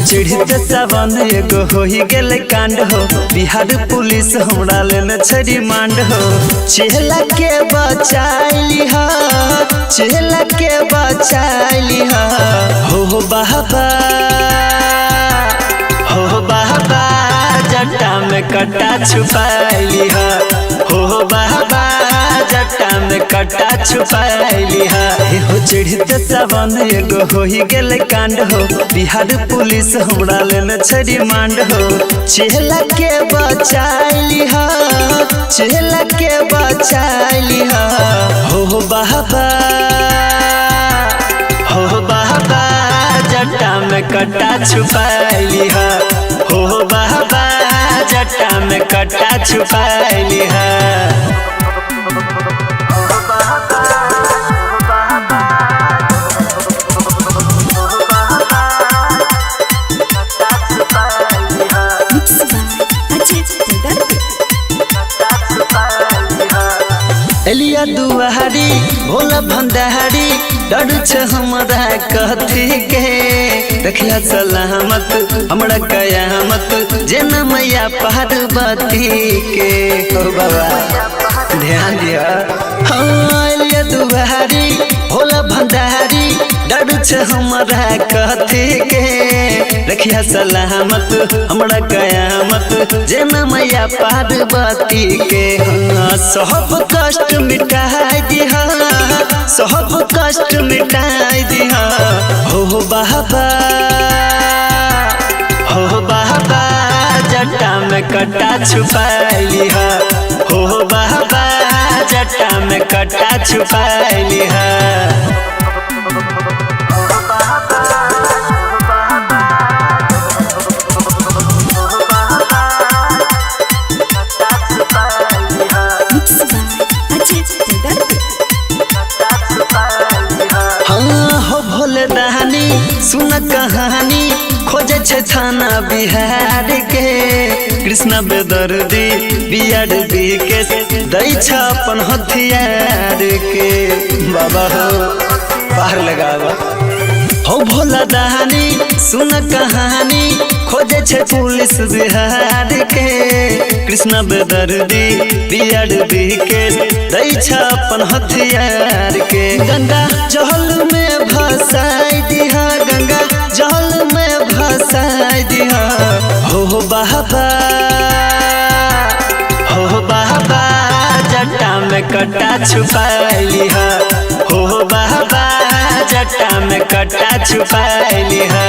चिढ़ित सावन एगो हो ही गेल कांड हो। बिहार पुलिस हमरा लेने छै रिमांड हो। चेहला के बचाइली हा, चेहला के बचाइली हा। हो बाबा, हो बाबा, जटा में कटा छुपाइली हा। हो बाबा, जटा में कटा छुपाइली हा। हो चिढ़ित सावन एगो हो ही गेल कांड हो। बिहार पुलिस हमरा लेने छै रिमांड हो। चेहला के बचाइली हा, चेहला के बचाइली हा। हो बाबा, हो बाबा, जटा में कटा छुपाइली हा। हो बाबा, जटा में कटा छुपाइली हा। एलिया दुआरी भोला भंडारी डर छ हमरा कथी के। देखिया सलामत हमरा कयामत जेना मैया पार्वती के। ओ बाबा ध्यान दिया। हाँ एलिया दुआरी भोला भंडारी डर छ हमरा कथी के। देखिया सलामत हमरा कयामत जेना मैया पार्वती के। सब कष्ट मिटाई दिहा, सब कष्ट मिटाई दिहा। हो बाबा, हो बाबा, जटा में कटा छुपाइली हा। हो बाबा, जटा में कटा छुपाइली हा। हाँ हो भोले दानी सुन कहानी खोजे छे थाना बिहार के। कृष्णा बेदर्दी बियाड के दै छ अपन हथियार के। बाबा हो पार लगावा। हो भोला दानी सुन कहानी खोजे छे पुलिस बिहार के। कृष्णा बेदर्दी बियाड के दै छ अपन हथियार के। गंगा जल में भसाई दिहा, गंगा जल में भसाई दिहा। हो बाबा, हो बाबा, जटा में कटा छुपाइली हा। हो बाबा, जटा में कटा छुपाइली हा।